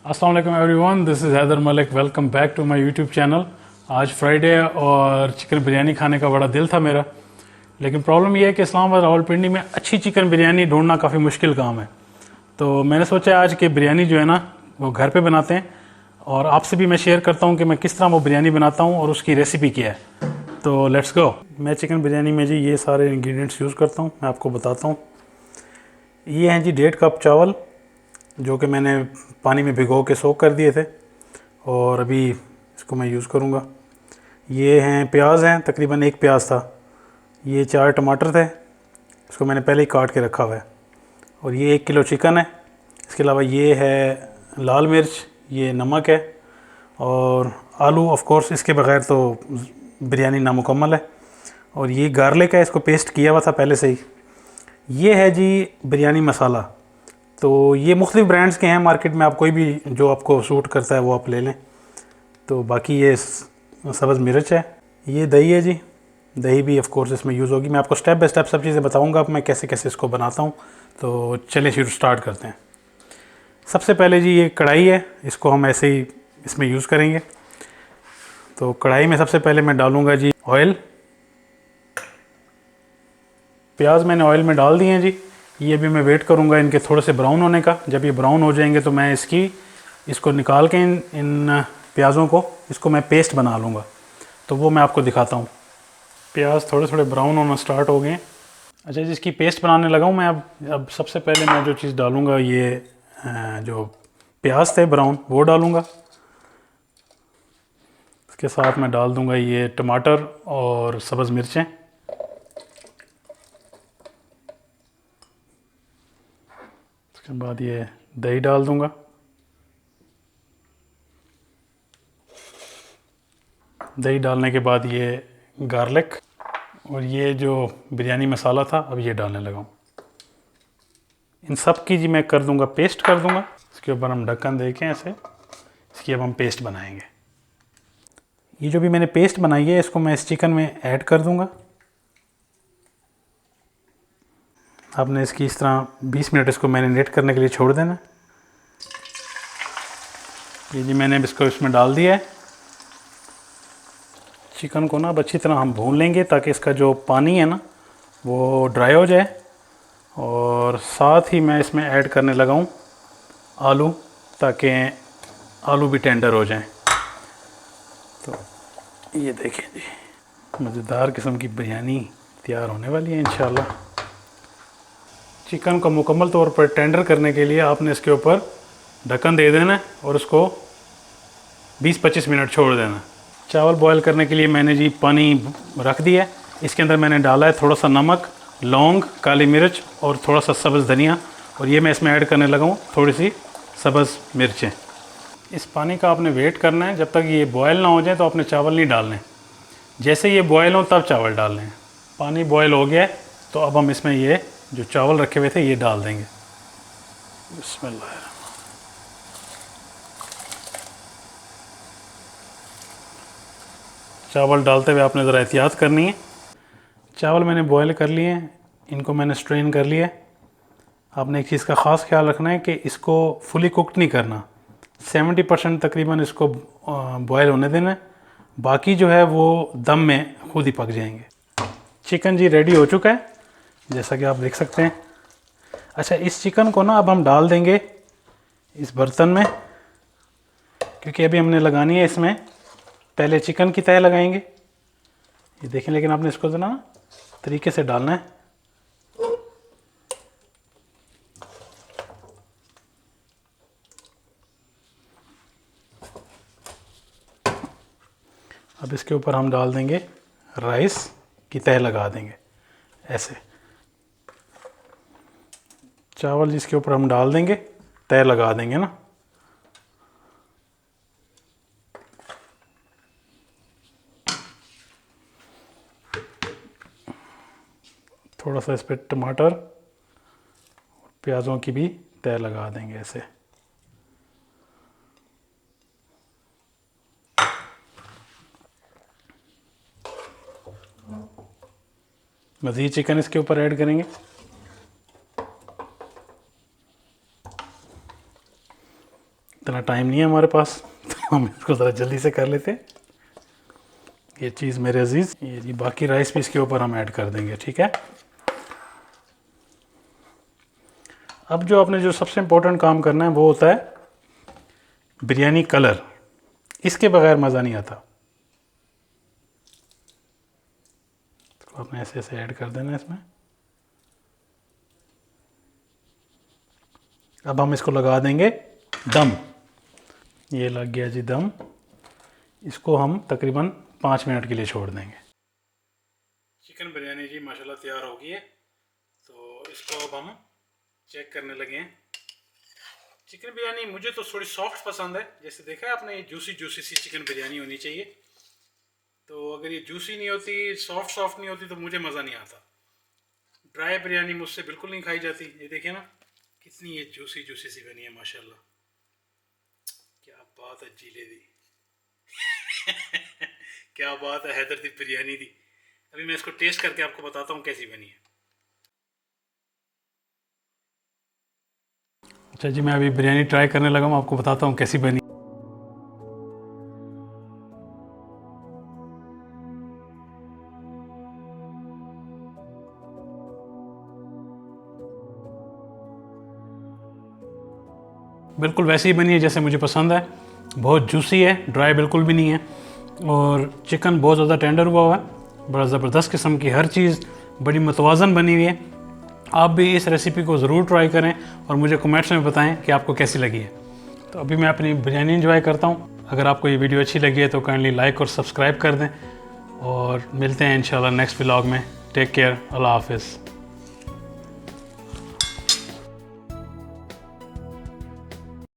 अस्सलाम वालेकुम everyone, this is Haider Malik. Welcome back to my YouTube channel. आज फ्राइडे और चिकन बिरयानी खाने का बड़ा दिल था मेरा, लेकिन प्रॉब्लम यह है कि इस्लामाबाद रावलपिंडी में अच्छी चिकन बिरयानी ढूंढना काफ़ी मुश्किल काम है। तो मैंने सोचा आज कि बिरयानी जो है ना वो घर पे बनाते हैं और आपसे भी मैं शेयर करता हूँ कि मैं किस तरह वो बिरयानी बनाता हूँ और उसकी रेसिपी क्या है। तो लेट्स गो। मैं चिकन बिरयानी में जी ये सारे इंग्रेडिएंट्स यूज़ करता हूँ, मैं आपको बताता हूँ। ये हैं जी 1.5 कप चावल जो कि मैंने पानी में भिगो के सोक कर दिए थे और अभी इसको मैं यूज़ करूँगा। ये हैं प्याज हैं, तकरीबन 1 प्याज था। ये 4 टमाटर थे, इसको मैंने पहले ही काट के रखा हुआ है। और ये 1 किलो चिकन है। इसके अलावा ये है लाल मिर्च, ये नमक है और आलू। ऑफ कोर्स इसके बगैर तो बिरयानी नामुकम्मल है। और ये गार्लिक है, इसको पेस्ट किया हुआ था पहले से ही। ये है जी बिरयानी मसाला। तो ये मुख्तलिफ ब्रांड्स के हैं मार्केट में, आप कोई भी जो आपको सूट करता है वो आप ले लें। तो बाकी ये सब्ज़ मिर्च है। ये दही है जी, दही भी ऑफ कोर्स इसमें यूज़ होगी। मैं आपको स्टेप बाय स्टेप सब चीज़ें बताऊंगा मैं कैसे कैसे इसको बनाता हूँ। तो चलिए शुरू स्टार्ट करते हैं। सबसे पहले जी ये कढ़ाई है, इसको हम ऐसे ही इसमें यूज़ करेंगे। तो कढ़ाई में सबसे पहले मैं डालूँगा जी ऑयल। प्याज मैंने ऑयल में डाल दिए हैं जी। ये भी मैं वेट करूँगा इनके थोड़े से ब्राउन होने का। जब ये ब्राउन हो जाएंगे तो मैं इसको निकाल के इन प्याज़ों को इसको मैं पेस्ट बना लूँगा। तो वो मैं आपको दिखाता हूँ। प्याज थोड़े थोड़े ब्राउन होना स्टार्ट हो गए। अच्छा, जिसकी पेस्ट बनाने लगा हूँ मैं। अब सबसे पहले मैं जो चीज़ डालूँगा ये जो प्याज थे ब्राउन वो डालूँगा। इसके साथ मैं डाल दूँगा ये टमाटर और सब्ज़ मिर्चें। उसके बाद ये दही डाल दूँगा। दही डालने के बाद ये गार्लिक और ये जो बिरयानी मसाला था अब ये डालने लगा हूँ। इन सब की जी मैं कर दूँगा पेस्ट कर दूँगा। इसके ऊपर हम ढक्कन देखें ऐसे, इसकी अब हम पेस्ट बनाएंगे। ये जो भी मैंने पेस्ट बनाई है इसको मैं इस चिकन में ऐड कर दूँगा। आपने इसकी इस तरह 20 मिनट इसको मैरिनेट करने के लिए छोड़ देना। ये जी मैंने इसको इसमें डाल दिया है। चिकन को ना अब अच्छी तरह हम भून लेंगे ताकि इसका जो पानी है ना वो ड्राई हो जाए। और साथ ही मैं इसमें ऐड करने लगा हूँ आलू, ताकि आलू भी टेंडर हो जाएं। तो ये देखें जी, मज़ेदार किस्म की बिरयानी तैयार होने वाली है इंशाल्लाह। चिकन को मुकम्मल तौर पर टेंडर करने के लिए आपने इसके ऊपर ढक्कन दे देना है और उसको 20-25 मिनट छोड़ देना। चावल बॉईल करने के लिए मैंने जी पानी रख दिया है। इसके अंदर मैंने डाला है थोड़ा सा नमक, लौंग, काली मिर्च और थोड़ा सा सब्ज़ धनिया। और ये मैं इसमें ऐड करने लगा हूँ थोड़ी सी सब्ज़ मिर्चें। इस पानी का आपने वेट करना है जब तक ये बॉयल ना हो जाए। तो आपने चावल नहीं डालने, जैसे ये बॉयल हो तब चावल डालने हैं। पानी बॉयल हो गया है तो अब हम इसमें ये जो चावल रखे हुए थे ये डाल देंगे। बिस्मिल्लाह। चावल डालते हुए आपने ज़रा एहतियात करनी है। चावल मैंने बॉयल कर लिए हैं, इनको मैंने स्ट्रेन कर लिया है। आपने एक चीज़ का ख़ास ख्याल रखना है कि इसको फुली कुकड नहीं करना। 70% तकरीबन इसको बॉयल होने देना है, बाकी जो है वो दम में खुद ही पक जाएंगे। चिकन जी रेडी हो चुका है जैसा कि आप देख सकते हैं। अच्छा, इस चिकन को ना अब हम डाल देंगे इस बर्तन में, क्योंकि अभी हमने लगानी है इसमें पहले चिकन की तह लगाएंगे। ये देखें, लेकिन आपने इसको ना तरीके से डालना है। अब इसके ऊपर हम डाल देंगे राइस की तह लगा देंगे ऐसे। चावल जिसके ऊपर हम डाल देंगे तह लगा देंगे ना। थोड़ा सा इस पर टमाटर और प्याज़ों की भी तह लगा देंगे ऐसे। मज़ीद चिकन इसके ऊपर ऐड करेंगे। इतना इतना टाइम नहीं है हमारे पास, तो हम इसको ज़रा जल्दी से कर लेते हैं। ये चीज़ मेरे अजीज़, ये जी बाकी राइस भी इसके ऊपर हम ऐड कर देंगे, ठीक है। अब जो आपने जो सबसे इम्पोर्टेंट काम करना है वो होता है बिरयानी कलर। इसके बगैर मज़ा नहीं आता। तो आपने ऐसे ऐसे ऐड कर देना इसमें। अब हम इसको लगा देंगे दम। ये लग गया जी दम। इसको हम तकरीबन 5 मिनट के लिए छोड़ देंगे। चिकन बिरयानी जी माशाल्लाह तैयार हो गई है। तो इसको अब हम चेक करने लगे हैं। चिकन बिरयानी मुझे तो थोड़ी सॉफ्ट पसंद है। जैसे देखा है आपने, ये जूसी जूसी सी चिकन बिरयानी होनी चाहिए। तो अगर ये जूसी नहीं होती, सॉफ्ट नहीं होती, तो मुझे मज़ा नहीं आता। ड्राई बिरयानी मुझसे बिल्कुल नहीं खाई जाती। ये देखिए ना कितनी ये जूसी जूसी सी बनी है माशाल्लाह। क्या बात है जीले दी। क्या बात है हैदर दी बिरयानी दी। अभी मैं इसको टेस्ट करके आपको बताता हूँ कैसी बनी है। अच्छा जी, मैं अभी बिरयानी ट्राई करने लगा हूँ, आपको बताता हूँ कैसी बनी। बिल्कुल वैसी ही बनी है जैसे मुझे पसंद है। बहुत जूसी है, ड्राई बिल्कुल भी नहीं है, और चिकन बहुत ज़्यादा टेंडर हुआ है। बड़ा ज़बरदस्त किस्म की हर चीज़ बड़ी मुतवाज़न बनी हुई है। आप भी इस रेसिपी को ज़रूर ट्राई करें और मुझे कमेंट्स में बताएं कि आपको कैसी लगी है। तो अभी मैं अपनी बिरयानी एंजॉय करता हूँ। अगर आपको ये वीडियो अच्छी लगी है तो काइंडली लाइक और सब्सक्राइब कर दें, और मिलते हैं इंशाल्लाह नेक्स्ट व्लॉग में। टेक केयर, अल्लाह हाफिज़।